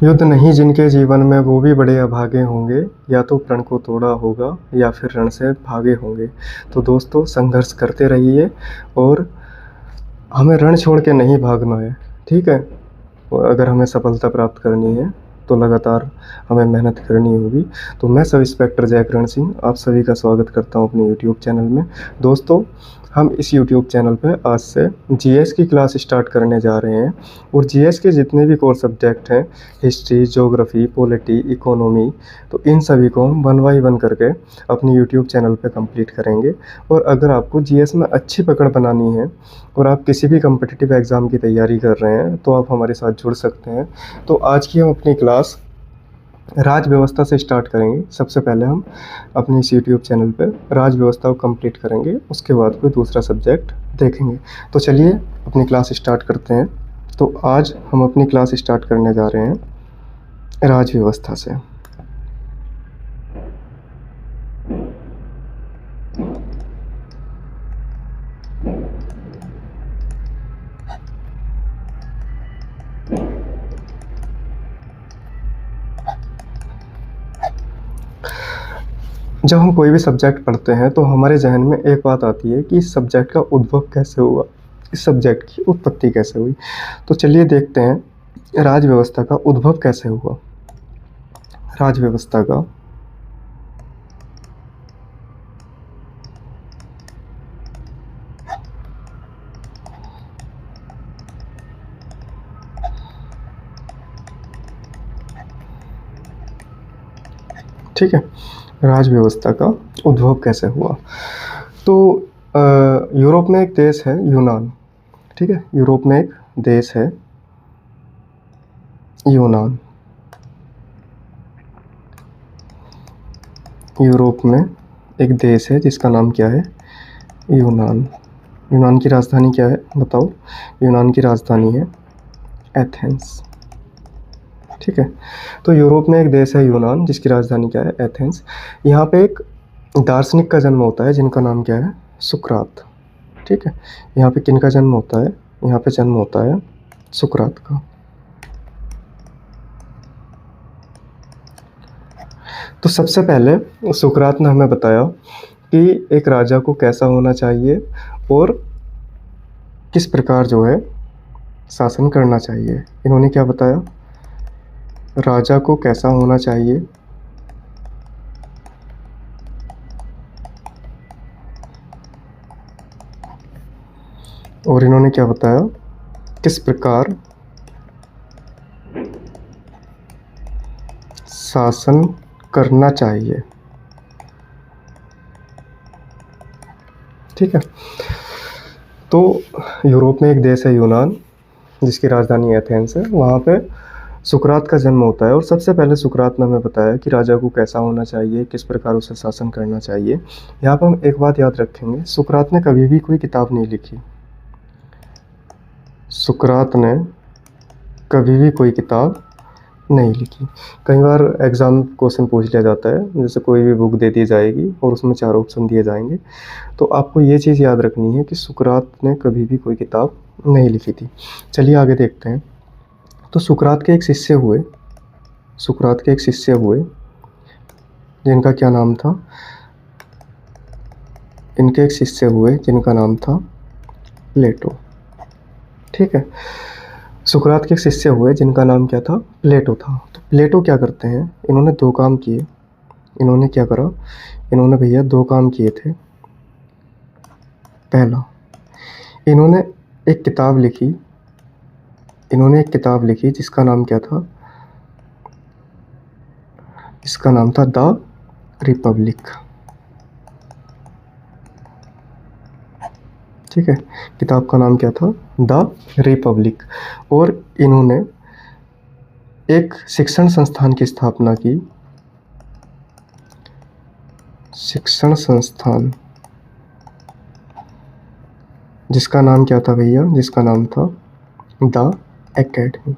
युद्ध नहीं जिनके जीवन में वो भी बड़े अभागे होंगे, या तो प्रण को तोड़ा होगा या फिर रण से भागे होंगे। तो दोस्तों संघर्ष करते रहिए और हमें रण छोड़ के नहीं भागना है, ठीक है। और अगर हमें सफलता प्राप्त करनी है तो लगातार हमें मेहनत करनी होगी। तो मैं सब इंस्पेक्टर जयकरण सिंह आप सभी का स्वागत करता हूं अपने यूट्यूब चैनल में। दोस्तों हम इस यूट्यूब चैनल पे आज से जीएस की क्लास स्टार्ट करने जा रहे हैं और जीएस के जितने भी कोर सब्जेक्ट हैं, हिस्ट्री, ज्योग्राफी, पॉलिटी, इकोनॉमी, तो इन सभी को हम 1 बाय 1 करके अपने यूट्यूब चैनल पे कंप्लीट करेंगे। और अगर आपको जीएस में अच्छी पकड़ बनानी है और आप किसी भी कम्पिटिटिव एग्ज़ाम की तैयारी कर रहे हैं तो आप हमारे साथ जुड़ सकते हैं। तो आज की हम अपनी क्लास राज व्यवस्था से स्टार्ट करेंगे। सबसे पहले हम अपने इस यूट्यूब चैनल पर राज व्यवस्था को कंप्लीट करेंगे, उसके बाद कोई दूसरा सब्जेक्ट देखेंगे। तो चलिए अपनी क्लास स्टार्ट करते हैं। तो आज हम अपनी क्लास स्टार्ट करने जा रहे हैं राज व्यवस्था से। जब हम कोई भी सब्जेक्ट पढ़ते हैं तो हमारे जहन में एक बात आती है कि इस सब्जेक्ट का उद्भव कैसे हुआ, इस सब्जेक्ट की उत्पत्ति कैसे हुई। तो चलिए देखते हैं राज व्यवस्था का उद्भव कैसे हुआ। राज व्यवस्था का ठीक है, राज व्यवस्था का उद्भव कैसे हुआ। तो यूरोप में एक देश है यूनान, ठीक है। यूरोप में एक देश है यूनान। यूरोप में एक देश है जिसका नाम क्या है, यूनान। यूनान की राजधानी क्या है बताओ। यूनान की राजधानी है एथेंस, ठीक है। तो यूरोप में एक देश है यूनान जिसकी राजधानी क्या है, एथेंस। यहाँ पे एक दार्शनिक का जन्म होता है जिनका नाम क्या है, सुकरात, ठीक है। यहाँ पे किनका जन्म होता है, यहाँ पे जन्म होता है सुकरात का। तो सबसे पहले सुकरात ने हमें बताया कि एक राजा को कैसा होना चाहिए और किस प्रकार जो है शासन करना चाहिए। इन्होंने क्या बताया, राजा को कैसा होना चाहिए और इन्होंने क्या बताया, किस प्रकार शासन करना चाहिए, ठीक है। तो यूरोप में एक देश है यूनान जिसकी राजधानी एथेंस है, वहाँ पे सुकरात का जन्म होता है। और सबसे पहले सुकरात ने हमें बताया कि राजा को कैसा होना चाहिए, किस प्रकार उसे शासन करना चाहिए। यहाँ पर हम एक बात याद रखेंगे, सुकरात ने कभी भी कोई किताब नहीं लिखी। सुकरात ने कभी भी कोई किताब नहीं लिखी। कई बार एग्ज़ाम क्वेश्चन पूछ लिया जाता है, जैसे कोई भी बुक दे दी जाएगी और उसमें 4 ऑप्शन दिए जाएंगे, तो आपको ये चीज़ याद रखनी है कि सुकरात ने कभी भी कोई किताब नहीं लिखी थी। चलिए आगे देखते हैं। तो सुकरात के एक शिष्य हुए, सुकरात के एक शिष्य हुए जिनका क्या नाम था, इनके एक शिष्य हुए जिनका नाम था प्लेटो, ठीक है। सुकरात के एक शिष्य हुए जिनका नाम क्या था, प्लेटो था। तो प्लेटो क्या करते हैं, इन्होंने 2 काम किए। इन्होंने क्या करा, इन्होंने भैया 2 काम किए थे। पहला, इन्होंने एक किताब लिखी, इन्होंने एक किताब लिखी जिसका नाम क्या था, इसका नाम था द रिपब्लिक, ठीक है। किताब का नाम क्या था, द रिपब्लिक। और इन्होंने एक शिक्षण संस्थान की स्थापना की, शिक्षण संस्थान जिसका नाम क्या था भैया, जिसका नाम था द एकेडमी,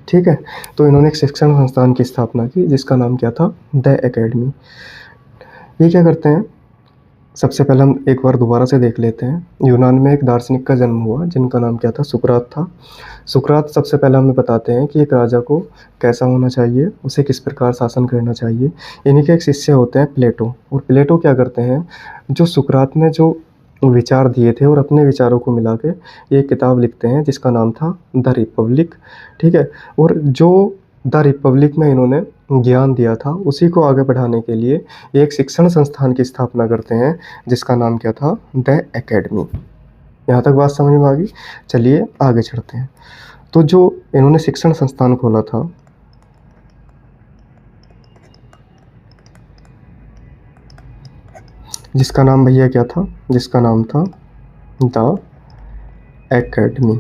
ठीक है। तो इन्होंने एक शिक्षण संस्थान की स्थापना की जिसका नाम क्या था, द एकेडमी। ये क्या करते हैं, सबसे पहले हम एक बार दोबारा से देख लेते हैं। यूनान में एक दार्शनिक का जन्म हुआ जिनका नाम क्या था, सुकरात था। सुकरात सबसे पहले हमें बताते हैं कि एक राजा को कैसा होना चाहिए, उसे किस प्रकार शासन करना चाहिए। इन्हीं के एक शिष्य होते हैं प्लेटो, और प्लेटो क्या करते हैं, जो सुकरात ने जो विचार दिए थे और अपने विचारों को मिला के एक किताब लिखते हैं जिसका नाम था द रिपब्लिक। ठीक है, और जो द रिपब्लिक में इन्होंने ज्ञान दिया था उसी को आगे बढ़ाने के लिए एक शिक्षण संस्थान की स्थापना करते हैं जिसका नाम क्या था, द एकेडमी। यहाँ तक बात समझ में आ गई। चलिए आगे चढ़ते हैं। तो जो इन्होंने शिक्षण संस्थान खोला था, जिसका नाम भैया क्या था, जिसका नाम था द एकेडमी।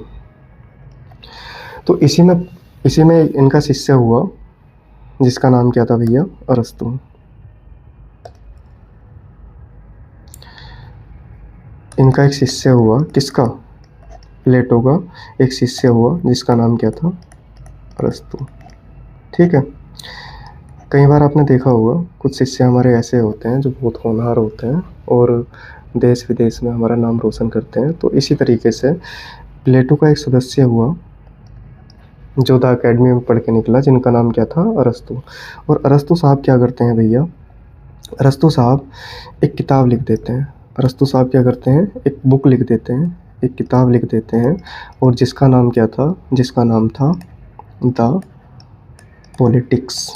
तो इसी में इनका शिष्य हुआ जिसका नाम क्या था भैया, अरस्तु। इनका एक शिष्य हुआ, किसका, प्लेटो का एक शिष्य हुआ जिसका नाम क्या था, अरस्तु। ठीक है, कई बार आपने देखा होगा कुछ शिष्य हमारे ऐसे होते हैं जो बहुत होनहार होते हैं और देश विदेश में हमारा नाम रोशन करते हैं। तो इसी तरीके से प्लेटो का एक सदस्य हुआ जो द अकेडमी में पढ़ के निकला जिनका नाम क्या था, अरस्तु। और अरस्तु साहब क्या करते हैं भैया, अरस्तु साहब एक किताब लिख देते हैं। अरस्तु साहब क्या करते हैं, एक बुक लिख देते हैं, एक किताब लिख देते हैं, और जिसका नाम क्या था, जिसका नाम था द पॉलिटिक्स।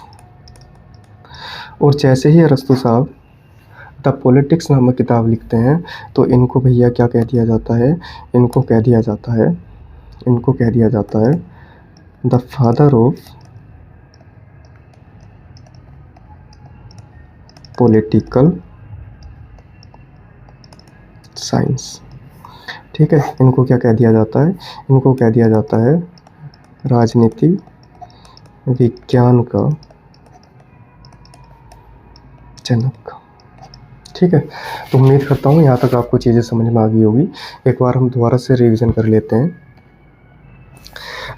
और जैसे ही अरस्तु साहब द पॉलिटिक्स नामक किताब लिखते हैं तो इनको भैया क्या कह दिया जाता है, इनको कह दिया जाता है, इनको कह दिया जाता है the father of political science. ठीक है, इनको क्या कह दिया जाता है, इनको कह दिया जाता है राजनीति विज्ञान का जनक। ठीक है, तो उम्मीद करता हूँ यहाँ तक आपको चीज़ें समझ में आ गई होगी। एक बार हम दोबारा से रिवीजन कर लेते हैं।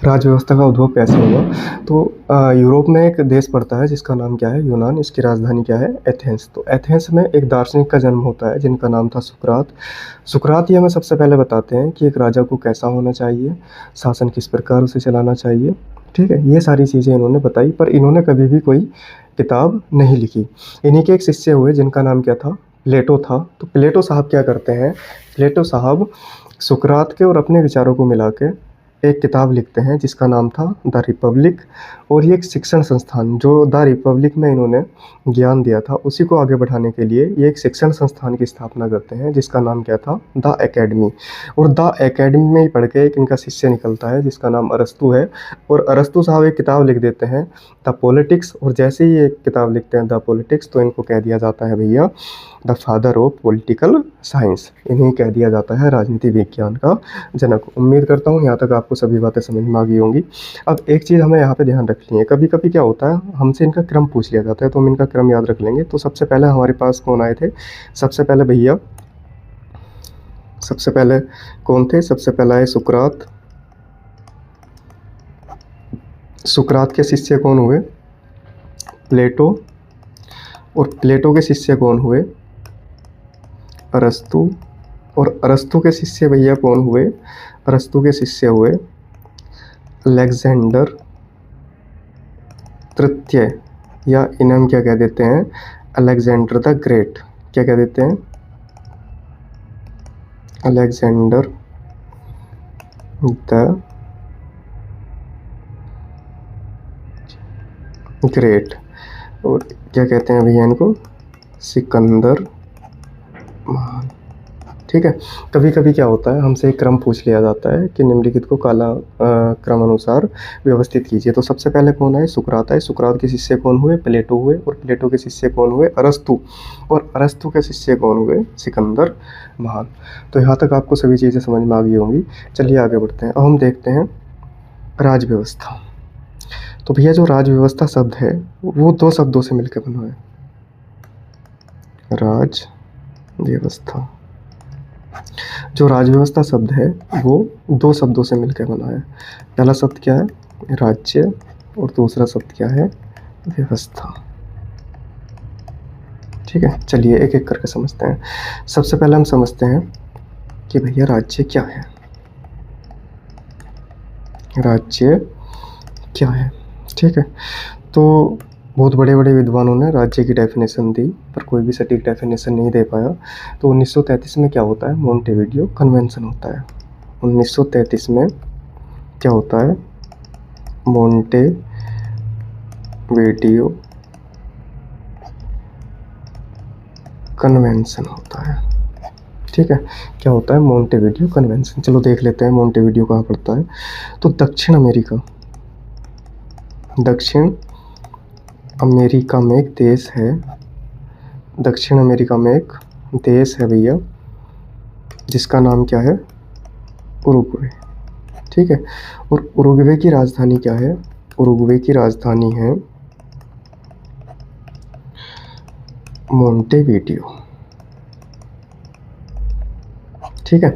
राज्य व्यवस्था का उद्भव कैसे हुआ, तो यूरोप में एक देश पड़ता है जिसका नाम क्या है, यूनान। इसकी राजधानी क्या है, एथेंस। तो एथेंस में एक दार्शनिक का जन्म होता है जिनका नाम था सुकरात। सुकरात ये हमें सबसे पहले बताते हैं कि एक राजा को कैसा होना चाहिए, शासन किस प्रकार उसे चलाना चाहिए। ठीक है, ये सारी चीज़ें इन्होंने बताई, पर इन्होंने कभी भी कोई किताब नहीं लिखी। इन्हीं के एक शिष्य हुए जिनका नाम क्या था, प्लेटो था। तो प्लेटो साहब क्या करते हैं, प्लेटो साहब सुकरात के और अपने विचारों को मिला के एक किताब लिखते हैं जिसका नाम था द रिपब्लिक। और ये एक शिक्षण संस्थान, जो द रिपब्लिक में इन्होंने ज्ञान दिया था उसी को आगे बढ़ाने के लिए ये एक शिक्षण संस्थान की स्थापना करते हैं जिसका नाम क्या था, द एकेडमी। और द एकेडमी में ही पढ़ के एक इनका शिष्य निकलता है जिसका नाम अरस्तु है। और अरस्तु साहब एक किताब लिख देते हैं द पॉलिटिक्स। और जैसे ही एक किताब लिखते हैं द पॉलिटिक्स तो इनको कह दिया जाता है भैया the father of political science. इन्हें कह दिया जाता है राजनीति विज्ञान का जनक। उम्मीद करता हूँ यहाँ तक आपको सभी बातें समझ में आ गई होंगी। अब एक चीज़ हमें यहाँ पे ध्यान रखनी है, कभी कभी क्या होता है हमसे इनका क्रम पूछ लिया जाता है तो हम इनका क्रम याद रख लेंगे। तो सबसे पहले हमारे पास कौन आए थे, सबसे पहले भैया, सबसे पहले कौन थे, सबसे पहले आए सुकरात। सुकरात के शिष्य कौन हुए, प्लेटो। और प्लेटो के शिष्य कौन हुए, अरस्तु। और अरस्तु के शिष्य भैया कौन हुए, अरस्तु के शिष्य हुए अलेक्जेंडर तृतीय, या इन्हें हम क्या कह देते हैं, अलेक्जेंडर द ग्रेट। क्या कह देते हैं, अलेक्जेंडर द ग्रेट। और क्या कहते हैं भैया इनको, सिकंदर महान। ठीक है, कभी कभी क्या होता है हमसे एक क्रम पूछ लिया जाता है कि निम्नलिखित को काला क्रम अनुसार व्यवस्थित कीजिए। तो सबसे पहले कौन आए, सुकरात आए। सुकरात के शिष्य कौन हुए, प्लेटो हुए। और प्लेटो के शिष्य कौन हुए, अरस्तु। और अरस्तु के शिष्य कौन हुए, सिकंदर महान। तो यहाँ तक आपको सभी चीज़ें समझ में आ गई होंगी। चलिए आगे बढ़ते हैं। अब हम देखते हैं राज व्यवस्था। तो भैया जो राज व्यवस्था शब्द है वो दो शब्दों से मिलकर बना है, राज व्यवस्था। जो राज व्यवस्था शब्द है वो दो शब्दों से मिलकर बना है। पहला शब्द क्या है, राज्य, और दूसरा शब्द क्या है, व्यवस्था। ठीक है, चलिए एक एक करके समझते हैं। सबसे पहले हम समझते हैं कि भैया राज्य क्या है। राज्य क्या है, ठीक है। तो बहुत बड़े बड़े विद्वानों ने राज्य की डेफिनेशन दी, पर कोई भी सटीक डेफिनेशन नहीं दे पाया। तो 1933 में क्या होता है, मोंटेविडियो कन्वेंशन होता है। 1933 में क्या होता है, मोंटेविडियो कन्वेंशन होता है, ठीक है। क्या होता है, मोंटेविडियो कन्वेंशन। चलो देख लेते हैं मोंटेविडियो कहाँ पड़ता है। तो दक्षिण अमेरिका में एक देश है, दक्षिण अमेरिका में एक देश है भैया, जिसका नाम क्या है, उरुग्वे, ठीक है। और उरुग्वे की राजधानी क्या है, उरुग्वे की राजधानी है मोंटेविडियो, ठीक है।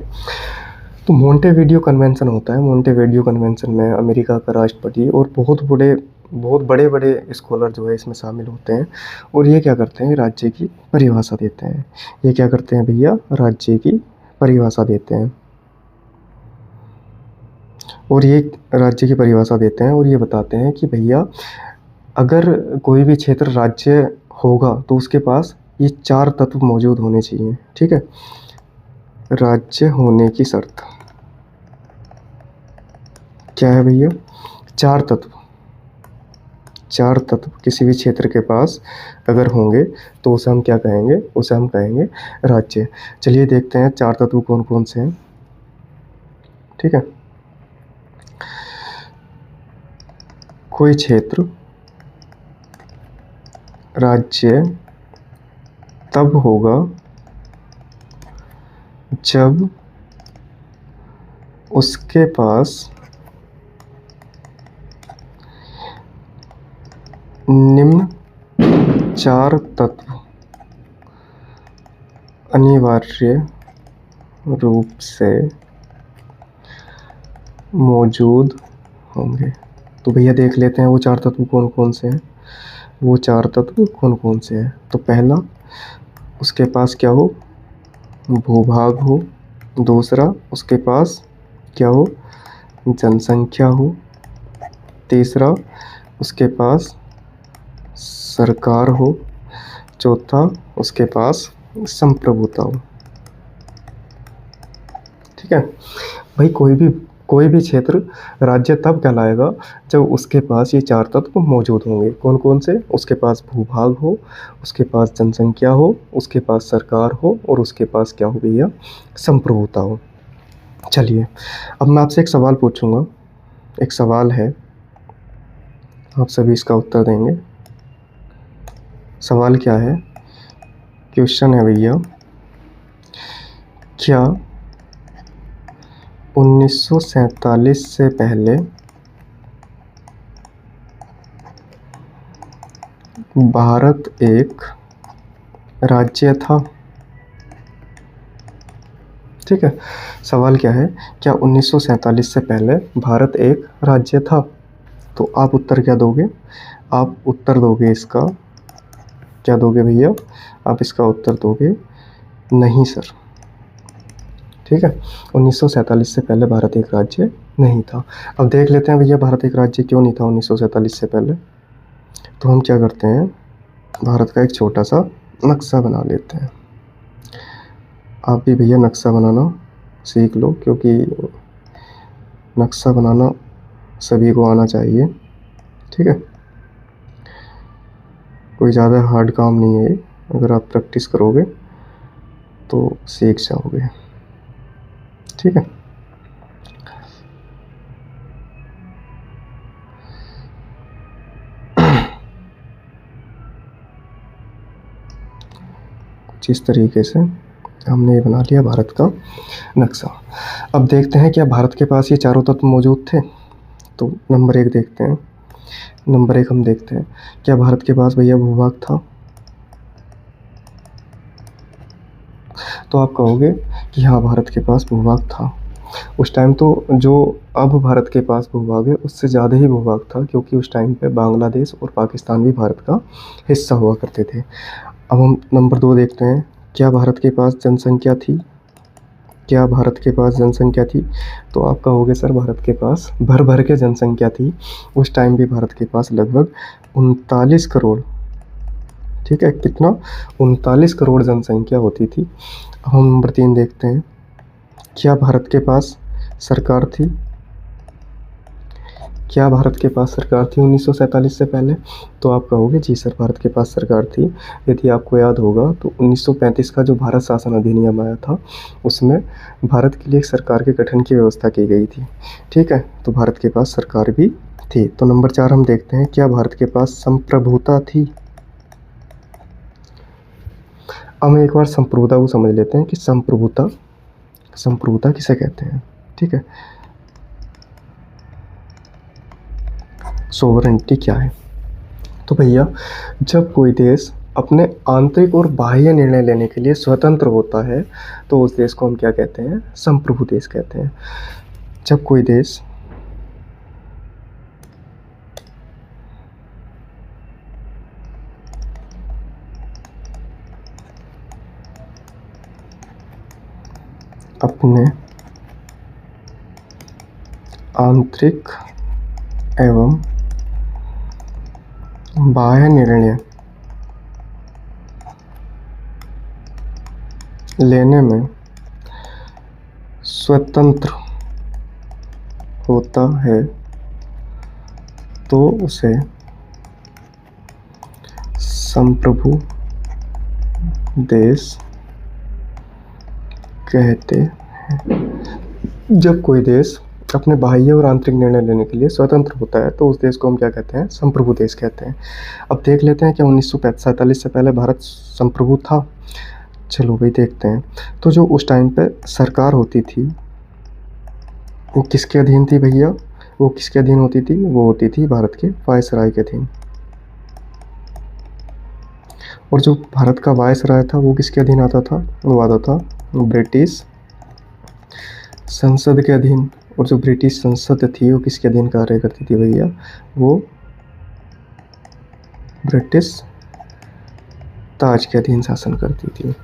तो मोंटेविडियो कन्वेंशन होता है। मोंटेविडियो कन्वेंशन में अमेरिका का राष्ट्रपति और बहुत बड़े बड़े स्कॉलर जो है इसमें शामिल होते हैं। और ये क्या करते हैं, राज्य की परिभाषा देते हैं। ये क्या करते हैं भैया, राज्य की परिभाषा देते हैं। और ये राज्य की परिभाषा देते हैं और ये बताते हैं कि भैया अगर कोई भी क्षेत्र राज्य होगा तो उसके पास ये 4 तत्व मौजूद होने चाहिए, ठीक है। राज्य होने की शर्त क्या है भैया, 4 तत्व किसी भी क्षेत्र के पास अगर होंगे तो उसे हम क्या कहेंगे, उसे हम कहेंगे राज्य। चलिए देखते हैं 4 तत्व कौन कौन से हैं, ठीक है। कोई क्षेत्र राज्य तब होगा जब उसके पास निम्न 4 तत्व अनिवार्य रूप से मौजूद होंगे। तो भैया देख लेते हैं वो 4 तत्व कौन कौन से हैं। वो 4 तत्व कौन कौन से हैं, तो पहला, उसके पास क्या हो, भूभाग हो। दूसरा, उसके पास क्या हो, जनसंख्या हो। तीसरा, उसके पास सरकार हो। चौथा, उसके पास संप्रभुता हो, ठीक है भाई। कोई भी क्षेत्र राज्य तब कहलाएगा जब उसके पास ये 4 तत्व मौजूद होंगे। कौन कौन से, उसके पास भूभाग हो, उसके पास जनसंख्या हो, उसके पास सरकार हो और उसके पास क्या हो भैया, संप्रभुता हो। चलिए अब मैं आपसे एक सवाल पूछूंगा। एक सवाल है, आप सभी इसका उत्तर देंगे। सवाल क्या है, क्वेश्चन है भैया, क्या 1947 से पहले भारत एक राज्य था, ठीक है। सवाल क्या है, क्या 1947 से पहले भारत एक राज्य था। तो आप उत्तर क्या दोगे, आप उत्तर दोगे इसका, क्या दोगे भैया, आप इसका उत्तर दोगे नहीं सर, ठीक है। 1947 से पहले भारत एक राज्य नहीं था। अब देख लेते हैं भैया भारत एक राज्य क्यों नहीं था 1947 से पहले। तो हम क्या करते हैं, भारत का एक छोटा सा नक्शा बना लेते हैं। आप भी भैया नक्शा बनाना सीख लो, क्योंकि नक्शा बनाना सभी को आना चाहिए, ठीक है। कोई ज़्यादा हार्ड काम नहीं है, अगर आप प्रैक्टिस करोगे तो सीख जाओगे, ठीक है। कुछ इस तरीके से हमने ये बना लिया भारत का नक्शा। अब देखते हैं क्या भारत के पास ये 4 तत्व मौजूद थे। तो नंबर 1 देखते हैं। नंबर 1 हम देखते हैं, क्या भारत के पास भैया भूभाग था। तो आप कहोगे कि हाँ भारत के पास भूभाग था। उस टाइम तो जो अब भारत के पास भूभाग है उससे ज़्यादा ही भूभाग था, क्योंकि उस टाइम पे बांग्लादेश और पाकिस्तान भी भारत का हिस्सा हुआ करते थे। अब हम नंबर 2 देखते हैं, क्या भारत के पास जनसंख्या थी? क्या भारत के पास जनसंख्या थी? तो आप कहोगे सर भारत के पास भर भर के जनसंख्या थी। उस टाइम भी भारत के पास लगभग 39 करोड़, ठीक है, कितना, 39 करोड़ जनसंख्या होती थी। अब हम नंबर 3 देखते हैं, क्या भारत के पास सरकार थी? क्या भारत के पास सरकार थी 1947 से पहले? तो आप कहोगे जी सर भारत के पास सरकार थी। यदि आपको याद होगा तो 1935 का जो भारत शासन अधिनियम आया था उसमें भारत के लिए एक सरकार के गठन की व्यवस्था की गई थी, ठीक है, तो भारत के पास सरकार भी थी। तो नंबर 4 हम देखते हैं, क्या भारत के पास संप्रभुता थी? हम एक बार संप्रभुता को समझ लेते हैं कि संप्रभुता किसे कहते हैं, ठीक है, सोवरेनिटी क्या है? तो भैया जब कोई देश अपने आंतरिक और बाह्य निर्णय लेने के लिए स्वतंत्र होता है तो उस देश को हम क्या कहते हैं? संप्रभु देश कहते हैं। जब कोई देश अपने आंतरिक एवं बाह्य निर्णय लेने में स्वतंत्र होता है तो उसे संप्रभु देश कहते हैं। जब कोई देश अपने बाह्य और आंतरिक निर्णय लेने के लिए स्वतंत्र होता है तो उस देश को हम क्या कहते हैं? संप्रभु देश कहते हैं। अब देख लेते हैं क्या 1947 से पहले भारत संप्रभु था? चलो भाई देखते हैं। तो जो उस टाइम पे सरकार होती थी वो किसके अधीन थी भैया? वो किसके अधीन होती थी? वो होती थी भारत के वायसराय के अधीन। और जो भारत का वायसराय था वो किसके अधीन आता था? वो आता था ब्रिटिश संसद के अधीन। और जो ब्रिटिश संसद थी वो किसके अधीन कार्य करती थी भैया? वो ब्रिटिश ताज के अधीन शासन करती थी।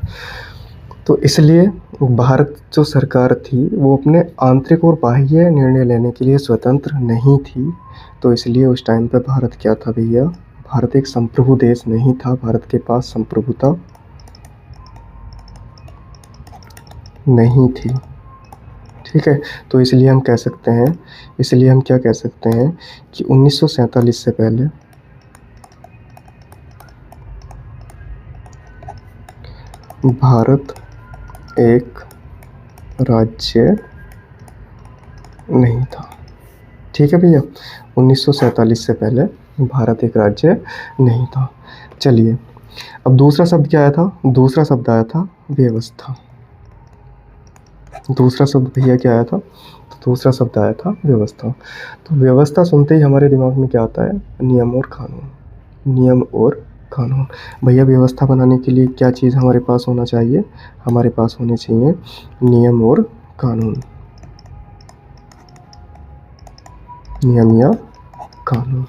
तो इसलिए भारत जो सरकार थी वो अपने आंतरिक और बाह्य निर्णय लेने के लिए स्वतंत्र नहीं थी। तो इसलिए उस टाइम पे भारत क्या था भैया? भारत एक संप्रभु देश नहीं था, भारत के पास संप्रभुता नहीं थी, ठीक है। तो इसलिए हम कह सकते हैं, इसलिए हम क्या कह सकते हैं कि 1947 से पहले भारत एक राज्य नहीं था, ठीक है भैया। 1947 से पहले भारत एक राज्य नहीं था। चलिए अब दूसरा शब्द क्या आया था? दूसरा शब्द आया था व्यवस्था। दूसरा शब्द भैया क्या आया था? तो दूसरा शब्द आया था व्यवस्था। तो व्यवस्था सुनते ही हमारे दिमाग में क्या आता है? नियम और कानून। नियम और कानून। भैया व्यवस्था बनाने के लिए क्या चीज़ हमारे पास होना चाहिए? हमारे पास होने चाहिए नियम और कानून। नियम या कानून।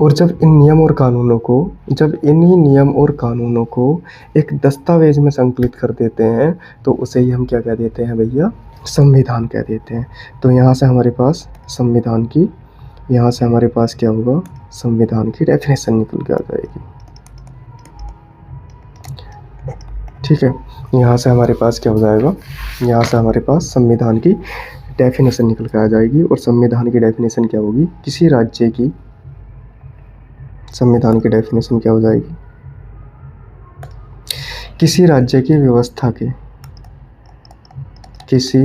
और जब इन नियम और कानूनों को, जब इन्हीं नियम और कानूनों को एक दस्तावेज में संकलित कर देते हैं तो उसे ही हम क्या कह देते हैं भैया? संविधान कह देते हैं। तो यहाँ से हमारे पास संविधान की, यहाँ से हमारे पास क्या होगा? संविधान की डेफिनेशन निकल के आ जाएगी, ठीक है। यहाँ से हमारे पास क्या हो जाएगा? यहाँ से हमारे पास संविधान की डेफिनेशन निकल के आ जाएगी। और संविधान की डेफिनेशन क्या होगी? किसी राज्य की, संविधान की डेफिनेशन क्या हो जाएगी? किसी राज्य की व्यवस्था के, किसी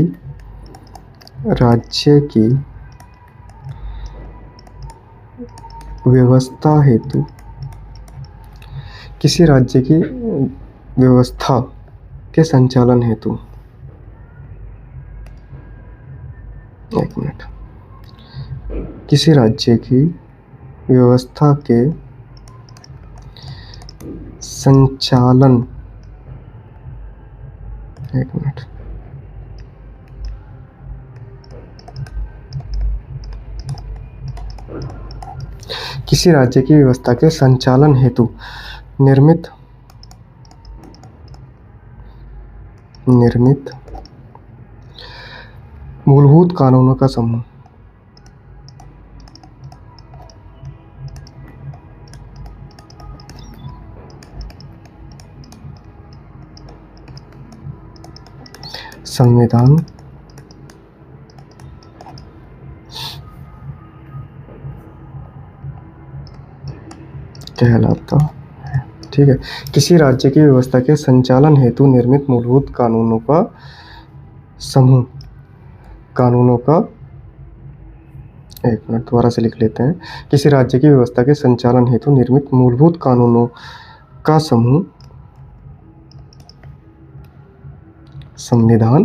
राज्य की व्यवस्था हेतु, किसी राज्य की व्यवस्था के संचालन हेतु, एक मिनट, किसी राज्य की व्यवस्था के संचालन, एक मिनट, किसी राज्य की व्यवस्था के संचालन हेतु निर्मित निर्मित मूलभूत कानूनों का समूह। संविधान कहलाता है। ठीक है, किसी राज्य की व्यवस्था के संचालन हेतु निर्मित मूलभूत कानूनों का समूह। कानूनों का, एक मिनट दोबारा से लिख लेते हैं। किसी राज्य की व्यवस्था के संचालन हेतु निर्मित मूलभूत कानूनों का समूह संविधान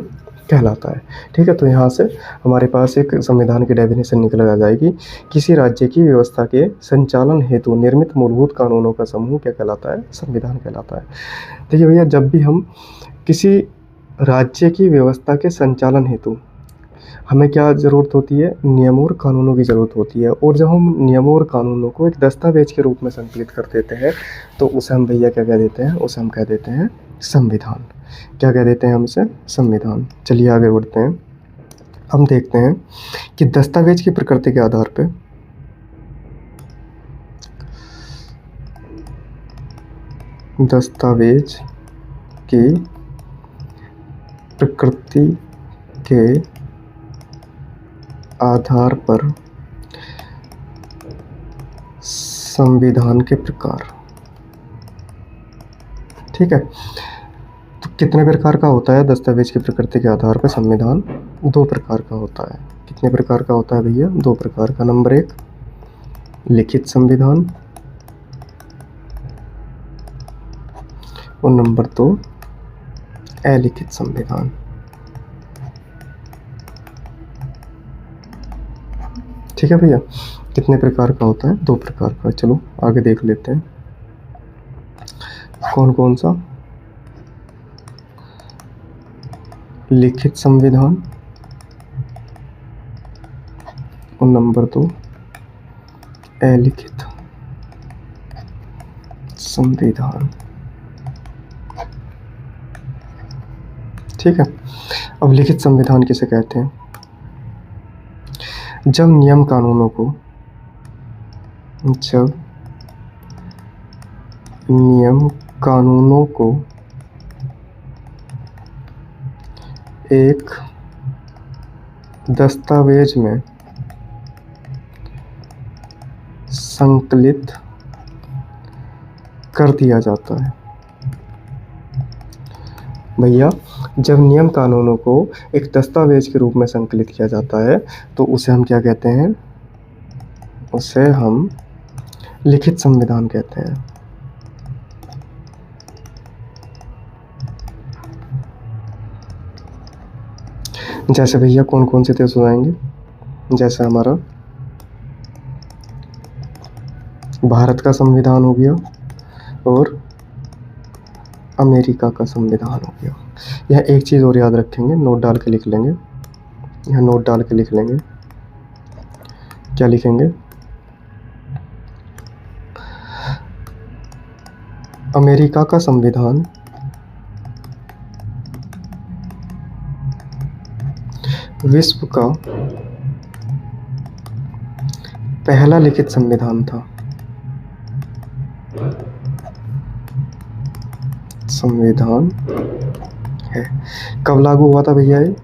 कहलाता है। ठीक है, तो यहाँ से हमारे पास एक संविधान की डेफिनेशन निकल आ जाएगी। किसी राज्य की व्यवस्था के संचालन हेतु निर्मित मूलभूत कानूनों का समूह क्या कहलाता है? संविधान कहलाता है। देखिए भैया, जब भी हम किसी राज्य की व्यवस्था के संचालन हेतु हमें क्या ज़रूरत होती है? नियमों और कानूनों की ज़रूरत होती है। और जब हम नियमों और कानूनों को एक दस्तावेज के रूप में संकलित कर देते हैं तो उसे हम भैया क्या कह देते हैं? उसे हम कह देते हैं संविधान। क्या कह देते हैं हम इसे? संविधान। चलिए आगे बढ़ते हैं। हम देखते हैं कि दस्तावेज की प्रकृति के आधार पे दस्तावेज की प्रकृति के आधार पर संविधान के प्रकार। ठीक है, तो कितने प्रकार का होता है दस्तावेज की प्रकृति के आधार पर संविधान? 2 प्रकार का होता है। कितने प्रकार का होता है भैया? 2 प्रकार का। नंबर 1 लिखित संविधान और नंबर 2 अलिखित संविधान। ठीक है भैया, कितने प्रकार का होता है? 2 प्रकार का। चलो आगे देख लेते हैं कौन कौन सा। लिखित संविधान और नंबर 2 अलिखित संविधान। ठीक है, अब लिखित संविधान किसे कहते हैं? जब नियम कानूनों को एक दस्तावेज में संकलित कर दिया जाता है। भैया, जब नियम कानूनों को एक दस्तावेज के रूप में संकलित किया जाता है तो उसे हम क्या कहते हैं? उसे हम लिखित संविधान कहते हैं। जैसे भैया कौन कौन से देश हो जाएंगे? जैसे हमारा भारत का संविधान हो गया और अमेरिका का संविधान हो गया। यह एक चीज़ और याद रखेंगे, नोट डाल के लिख लेंगे। यहाँ नोट डाल के लिख लेंगे। क्या लिखेंगे? अमेरिका का संविधान विश्व का पहला लिखित संविधान था। संविधान है। कब लागू हुआ था भैया ये?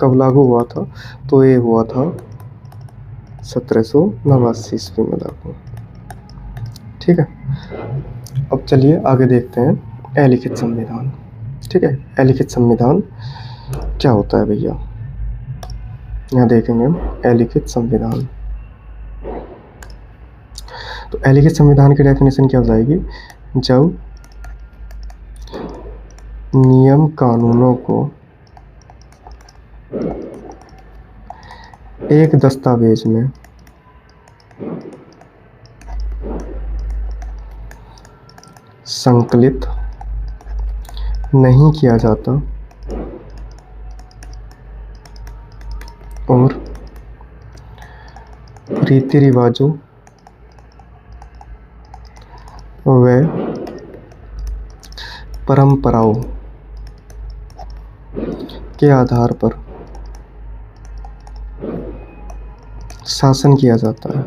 कब लागू हुआ था? तो ये हुआ था 1789 ईस्वी में लागू। ठीक है, अब चलिए आगे देखते हैं अलिखित संविधान। ठीक है, अलिखित संविधान क्या होता है भैया? यहाँ देखेंगे हम अलिखित संविधान। तो अलिखित संविधान की डेफिनेशन क्या हो जाएगी? जब नियम कानूनों को एक दस्तावेज में संकलित नहीं किया जाता और रीति रिवाजों व परंपराओं के आधार पर शासन किया जाता है।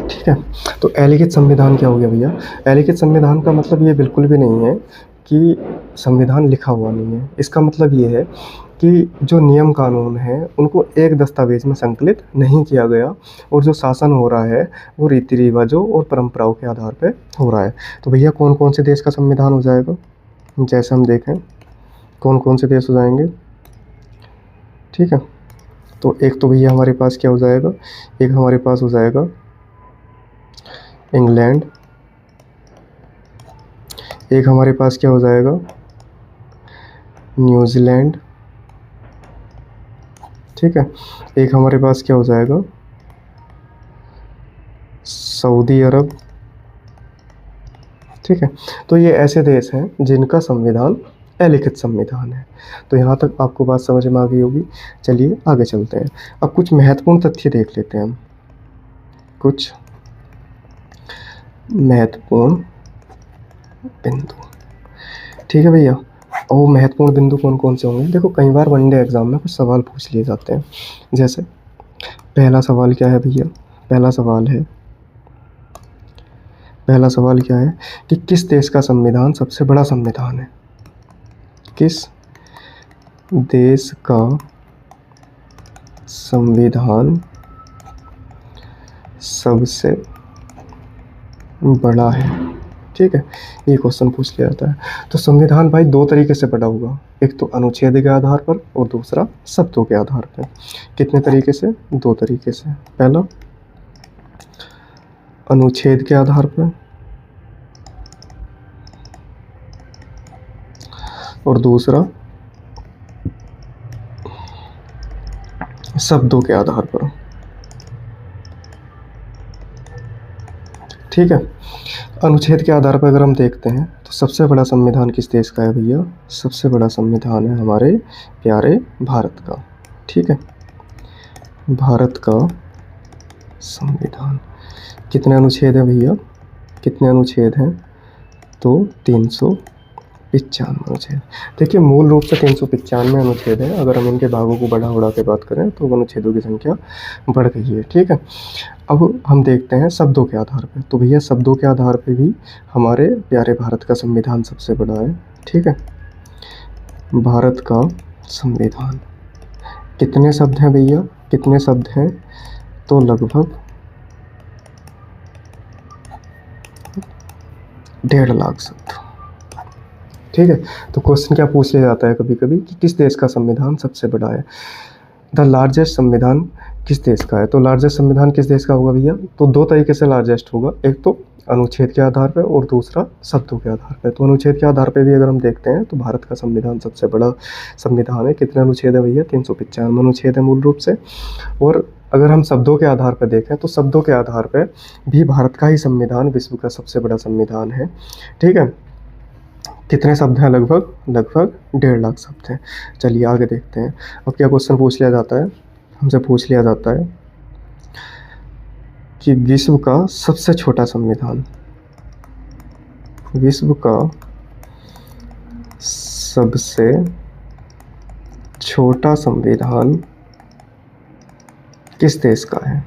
ठीक है, तो अलिखित संविधान क्या हो गया भैया? अलिखित संविधान का मतलब ये बिल्कुल भी नहीं है कि संविधान लिखा हुआ नहीं है। इसका मतलब ये है कि जो नियम कानून हैं उनको एक दस्तावेज में संकलित नहीं किया गया, और जो शासन हो रहा है वो रीति रिवाजों और परंपराओं के आधार पे हो रहा है। तो भैया कौन कौन से देश का संविधान हो जाएगा? जैसे हम देखें कौन कौन से देश हो जाएंगे। ठीक है, तो एक तो भैया हमारे पास क्या हो जाएगा, एक हमारे पास हो जाएगा इंग्लैंड, एक हमारे पास क्या हो जाएगा न्यूजीलैंड। ठीक है, एक हमारे पास क्या हो जाएगा सऊदी अरब। ठीक है, तो ये ऐसे देश हैं जिनका संविधान अलिखित संविधान है। तो यहाँ तक आपको बात समझ में आ गई होगी। चलिए आगे चलते हैं। अब कुछ महत्वपूर्ण तथ्य देख लेते हैं हम, कुछ महत्वपूर्ण बिंदु। ठीक है भैया, और महत्वपूर्ण बिंदु कौन कौन से होंगे? देखो कई बार वनडे एग्जाम में कुछ सवाल पूछ लिए जाते हैं। जैसे पहला सवाल क्या है भैया? पहला सवाल क्या है कि किस देश का संविधान सबसे बड़ा संविधान है? किस देश का संविधान सबसे बड़ा है? ठीक है, ये क्वेश्चन पूछ लिया जाता है। तो संविधान भाई दो तरीके से बड़ा होगा, एक तो अनुच्छेद के आधार पर और दूसरा शब्दों के आधार पर। कितने तरीके से? दो तरीके से। पहला अनुच्छेद के आधार पर और दूसरा शब्दों के आधार पर। ठीक है, अनुच्छेद के आधार पर अगर हम देखते हैं तो सबसे बड़ा संविधान किस देश का है भैया? सबसे बड़ा संविधान है हमारे प्यारे भारत का। ठीक है, भारत का संविधान। कितने अनुच्छेद हैं भैया? कितने अनुच्छेद हैं? तो 395 अनुच्छेद। देखिए मूल रूप से 395 अनुच्छेद है। अगर हम इनके भागों को बढ़ा उड़ा के बात करें तो अनुच्छेदों की संख्या बढ़ गई है। ठीक है, अब हम देखते हैं शब्दों के आधार पे। तो भैया शब्दों के आधार पे भी हमारे प्यारे भारत का संविधान सबसे बड़ा है। ठीक है, भारत का संविधान। कितने शब्द हैं भैया? कितने शब्द हैं? तो लगभग 1.5 लाख शब्द। ठीक है, तो क्वेश्चन क्या पूछ लिया जाता है कभी कभी कि किस देश का संविधान सबसे बड़ा है? द लार्जेस्ट संविधान किस देश का है? तो लार्जेस्ट संविधान किस देश का होगा भैया? तो दो तरीके से लार्जेस्ट होगा, एक तो अनुच्छेद के आधार पर और दूसरा शब्दों के आधार पर। तो अनुच्छेद के आधार पर भी अगर हम देखते हैं तो भारत का संविधान सबसे बड़ा संविधान है। कितने अनुच्छेद है भैया? 395 अनुच्छेद है मूल रूप से। और अगर हम शब्दों के आधार पर देखें तो शब्दों के आधार पर भी भारत का ही संविधान विश्व का सबसे बड़ा संविधान है। ठीक है, कितने शब्द हैं? लगभग 1.5 लाख शब्द हैं। चलिए आगे देखते हैं। अब क्या क्वेश्चन पूछ लिया जाता है? हमसे पूछ लिया जाता है कि विश्व का सबसे छोटा संविधान, विश्व का सबसे छोटा संविधान किस देश का है?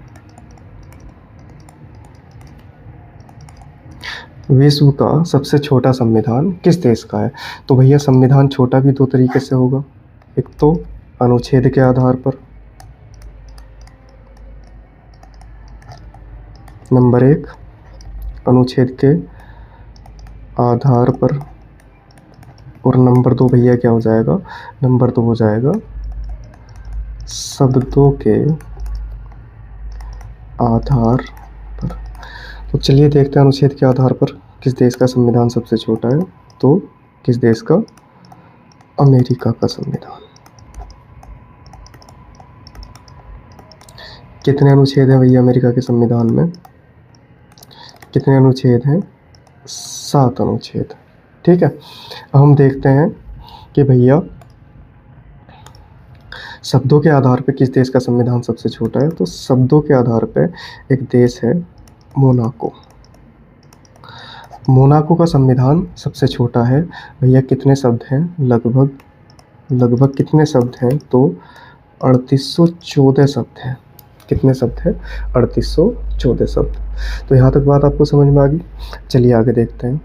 विश्व का सबसे छोटा संविधान किस देश का है? तो भैया संविधान छोटा भी दो तरीके से होगा, एक तो अनुच्छेद के आधार पर, नंबर 1 अनुच्छेद के आधार पर, और नंबर 2 भैया क्या हो जाएगा? नंबर 2 हो जाएगा शब्दों के आधार पर। तो चलिए देखते हैं अनुच्छेद के आधार पर किस देश का संविधान सबसे छोटा है। तो किस देश का? अमेरिका का संविधान। कितने अनुच्छेद हैं भैया अमेरिका के संविधान में? कितने अनुच्छेद हैं? 7 अनुच्छेद। ठीक है, अब हम देखते हैं कि भैया शब्दों के आधार पे किस देश का संविधान सबसे छोटा है। तो शब्दों के आधार पे एक देश है मोनाको। मोनाको का संविधान सबसे छोटा है। भैया कितने शब्द हैं? लगभग लगभग कितने शब्द हैं? तो 3814 शब्द हैं। कितने शब्द हैं? 3814 शब्द। तो यहाँ तक बात आपको समझ में आ गई। चलिए आगे देखते हैं।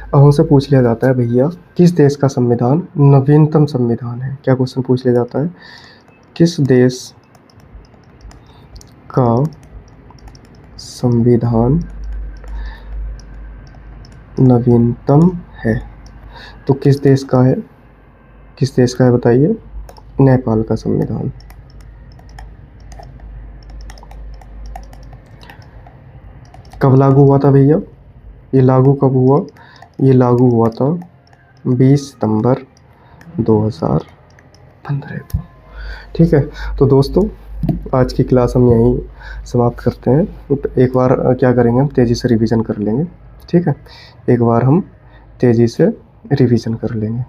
अब हमसे पूछ लिया जाता है भैया किस देश का संविधान नवीनतम संविधान है? क्या क्वेश्चन पूछ लिया जाता है? किस देश का संविधान नवीनतम है? तो किस देश का है? किस देश का है बताइए? नेपाल का संविधान। कब लागू हुआ था भैया? ये लागू कब हुआ? ये लागू हुआ था 20 सितंबर 2015 को। ठीक है, तो दोस्तों आज की क्लास हम यहीं समाप्त करते हैं। तो एक बार क्या करेंगे, हम तेज़ी से रिवीजन कर लेंगे। ठीक है, एक बार हम तेज़ी से रिवीजन कर लेंगे।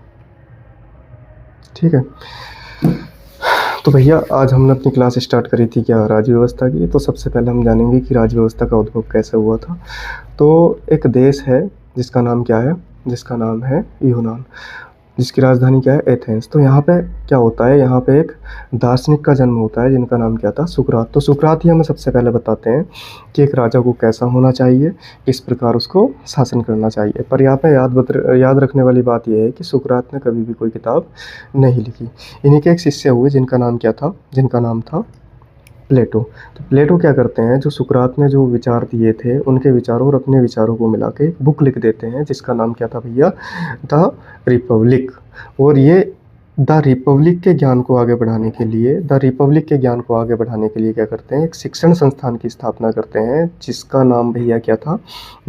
ठीक है, तो भैया आज हमने अपनी क्लास स्टार्ट करी थी क्या? राज्य व्यवस्था की। तो सबसे पहले हम जानेंगे कि राज्य व्यवस्था का उद्भव कैसे हुआ था। तो एक देश है जिसका नाम क्या है? जिसका नाम है यूनान, जिसकी राजधानी क्या है? एथेंस। तो यहाँ पे क्या होता है? यहाँ पे एक दार्शनिक का जन्म होता है जिनका नाम क्या था? सुकरात। तो सुकरात ही हमें सबसे पहले बताते हैं कि एक राजा को कैसा होना चाहिए, किस प्रकार उसको शासन करना चाहिए। पर यहाँ पे याद रखने वाली बात यह है कि सुकरात ने कभी भी कोई किताब नहीं लिखी। इन्हीं के एक शिष्य हुए जिनका नाम क्या था? जिनका नाम था प्लेटो। तो प्लेटो क्या करते हैं, जो सुकरात ने जो विचार दिए थे उनके विचारों और अपने विचारों को मिला के एक बुक लिख देते हैं जिसका नाम क्या था भैया? The Republic. और ये द रिपब्लिक के ज्ञान को आगे बढ़ाने के लिए क्या करते हैं? एक शिक्षण संस्थान की स्थापना करते हैं जिसका नाम भैया क्या था?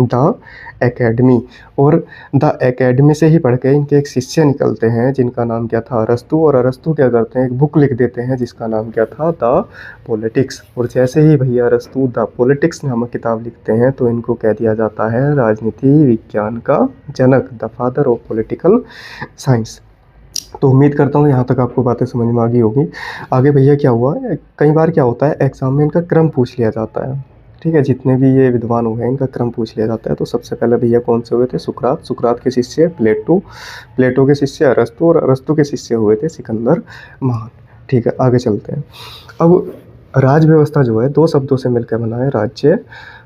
The academy. और द एकेडमी से ही पढ़ के इनके एक शिष्य निकलते हैं जिनका नाम क्या था? अरस्तु। और अरस्तु क्या करते हैं? एक बुक लिख देते हैं जिसका नाम क्या था? The politics. और जैसे ही भैया अरस्तु द पॉलिटिक्स नामक किताब लिखते हैं तो इनको कह दिया जाता है राजनीति विज्ञान का जनक, the father of political science. तो उम्मीद करता हूँ यहाँ तक आपको बातें समझ में आ गई होगी। आगे भैया क्या हुआ, कई बार क्या होता है एग्जाम में इनका क्रम पूछ लिया जाता है। ठीक है, जितने भी ये विद्वान हुए हैं इनका क्रम पूछ लिया जाता है। तो सबसे पहले भैया कौन से हुए थे? सुकरात। सुकरात के शिष्य प्लेटो, प्लेटो के शिष्य अरस्तु, और अरस्तु के शिष्य हुए थे सिकंदर महान। ठीक है, आगे चलते हैं। अब राज व्यवस्था जो है दो शब्दों से मिलकर बना है, राज्य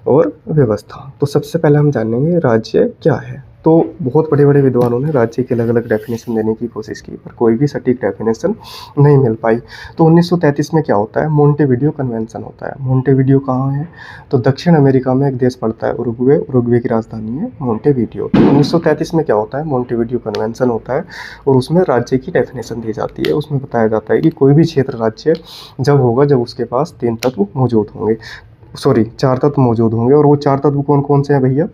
और व्यवस्था। तो सबसे पहले हम जानेंगे राज्य क्या है। तो बहुत बड़े बड़े विद्वानों ने राज्य की अलग अलग डेफिनेशन देने की कोशिश की पर कोई भी सटीक डेफिनेशन नहीं मिल पाई। तो 1933 में क्या होता है? मोंटेविडियो कन्वेंशन होता है। मोंटेविडियो कहाँ है? तो दक्षिण अमेरिका में एक देश पड़ता है उरुग्वे। उरुग्वे की राजधानी है मोंटेविडियो। तो 1933 में क्या होता है? मोंटेविडियो कन्वेंशन होता है और उसमें राज्य की डेफिनेशन दी जाती है। उसमें बताया जाता है कि कोई भी क्षेत्र राज्य जब होगा जब उसके पास 3 तत्व मौजूद होंगे, 4 तत्व मौजूद होंगे। और वो 4 तत्व कौन कौन से हैं भैया?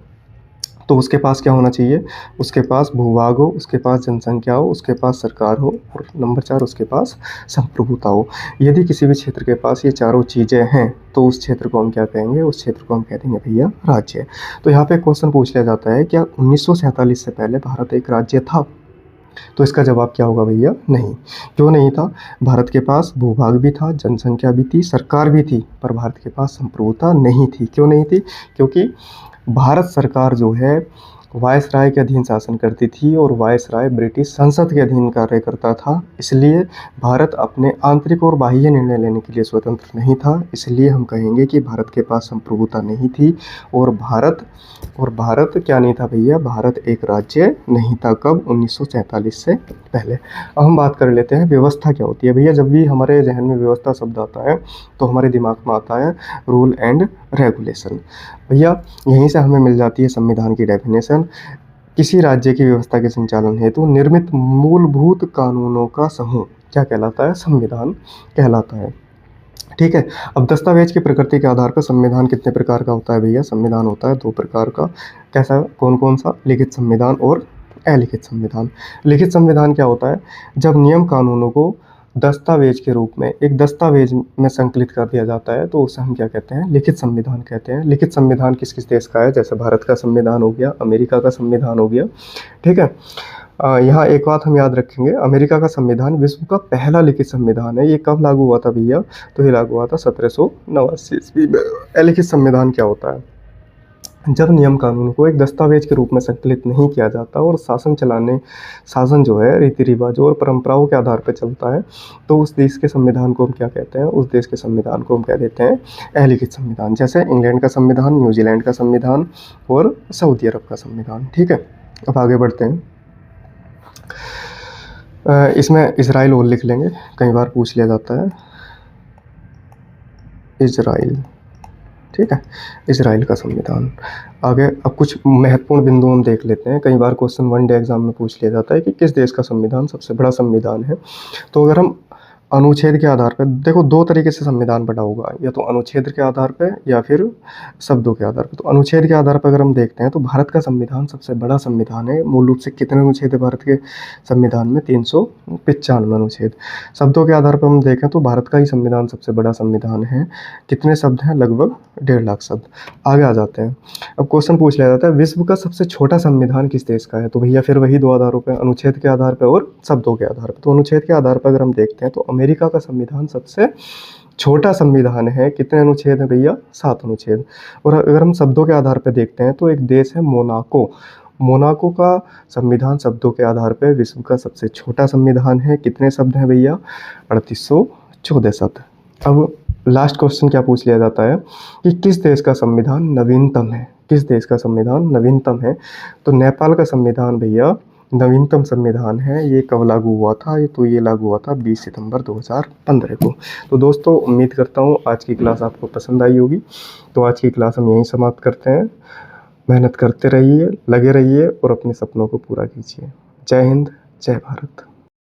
तो उसके पास क्या होना चाहिए? उसके पास भूभाग हो, उसके पास जनसंख्या हो, उसके पास सरकार हो, और नंबर 4 उसके पास संप्रभुता हो। यदि किसी भी क्षेत्र के पास ये चारों चीज़ें हैं तो उस क्षेत्र को हम क्या कहेंगे? उस क्षेत्र को हम कह देंगे भैया राज्य। तो यहाँ पे क्वेश्चन पूछ लिया जाता है क्या 1947 से पहले भारत एक राज्य था? तो इसका जवाब क्या होगा भैया? नहीं। क्यों नहीं था? भारत के पास भूभाग भी था, जनसंख्या भी थी, सरकार भी थी, पर भारत के पास संप्रभुता नहीं थी। क्यों नहीं थी? क्योंकि भारत सरकार जो है वायसराय के अधीन शासन करती थी और वायसराय ब्रिटिश संसद के अधीन कार्य करता था। इसलिए भारत अपने आंतरिक और बाह्य निर्णय लेने के लिए स्वतंत्र नहीं था। इसलिए हम कहेंगे कि भारत के पास संप्रभुता नहीं थी और भारत क्या नहीं था भैया? भारत एक राज्य नहीं था। कब? 1947 से पहले। अब हम बात कर लेते हैं व्यवस्था क्या होती है भैया। जब भी हमारे जहन में व्यवस्था शब्द आता है तो हमारे दिमाग में आता है रूल एंड रेगुलेशन। भैया यहीं से हमें मिल जाती है संविधान की डेफिनेशन। किसी राज्य की व्यवस्था के संचालन हेतु निर्मित मूलभूत कानूनों का समूह क्या कहलाता है? संविधान कहलाता है। ठीक है, अब दस्तावेज की प्रकृति के आधार पर संविधान कितने प्रकार का होता है भैया? संविधान होता है 2 प्रकार का। कैसा? कौन कौन सा? लिखित संविधान और अलिखित संविधान। लिखित संविधान क्या होता है? जब नियम कानूनों को दस्तावेज के रूप में एक दस्तावेज में संकलित कर दिया जाता है तो उसे हम क्या कहते हैं? लिखित संविधान कहते हैं। लिखित संविधान किस किस देश का है? जैसे भारत का संविधान हो गया, अमेरिका का संविधान हो गया। ठीक है, यहाँ एक बात हम याद रखेंगे, अमेरिका का संविधान विश्व का पहला लिखित संविधान है। ये कब लागू हुआ था भैया? तो ये लागू हुआ था 1789 ईस्वी में। अलिखित संविधान क्या होता है? जब नियम कानून को एक दस्तावेज के रूप में संकलित नहीं किया जाता और शासन जो है रीति रिवाजों और परंपराओं के आधार पर चलता है, तो उस देश के संविधान को हम क्या कहते हैं? उस देश के संविधान को हम कह देते हैं अलिखित संविधान। जैसे इंग्लैंड का संविधान, न्यूजीलैंड का संविधान और सऊदी अरब का संविधान। ठीक है, अब आगे बढ़ते हैं। इसमें इजराइल और लिख लेंगे, कई बार पूछ लिया जाता है इजराइल। ठीक है, इजराइल का संविधान। आगे अब कुछ महत्वपूर्ण बिंदु हम देख लेते हैं। कई बार क्वेश्चन वन डे एग्जाम में पूछ लिया जाता है कि किस देश का संविधान सबसे बड़ा संविधान है। तो अगर हम अनुच्छेद के आधार पर, देखो दो तरीके से संविधान बड़ा होगा, या तो अनुच्छेद के आधार पर या फिर शब्दों के आधार पर। तो अनुच्छेद के आधार पर अगर हम देखते हैं तो भारत का संविधान सबसे बड़ा संविधान है। मूल रूप से कितने अनुच्छेद है भारत के संविधान में? 395 अनुच्छेद। शब्दों के आधार पर हम देखें तो भारत का ही संविधान सबसे बड़ा संविधान है। कितने शब्द हैं? लगभग 1.5 लाख शब्द। आगे आ जाते हैं। अब क्वेश्चन पूछ लिया जाता है विश्व का सबसे छोटा संविधान किस देश का है? तो भैया फिर वही दो आधारों पर, अनुच्छेद के आधार पर और शब्दों के आधार पर। तो अनुच्छेद के आधार पर अगर हम देखते हैं तो अमेरिका का संविधान सबसे छोटा संविधान है। कितने अनुच्छेद हैं भैया? 7 अनुच्छेद। और अगर हम शब्दों के आधार पर देखते हैं तो एक देश है मोनाको। मोनाको का संविधान शब्दों के आधार पर विश्व का सबसे छोटा संविधान है। कितने शब्द हैं भैया? 3814 शब्द। अब लास्ट क्वेश्चन क्या पूछ लिया जाता है कि किस देश का संविधान नवीनतम है? किस देश का संविधान नवीनतम है? तो नेपाल का संविधान भैया नवीनतम संविधान है। ये कब लागू हुआ था? तो ये लागू हुआ था 20 सितंबर 2015 को। तो दोस्तों उम्मीद करता हूँ आज की क्लास आपको पसंद आई होगी। तो आज की क्लास हम यहीं समाप्त करते हैं। मेहनत करते रहिए, लगे रहिए और अपने सपनों को पूरा कीजिए। जय हिंद, जय भारत।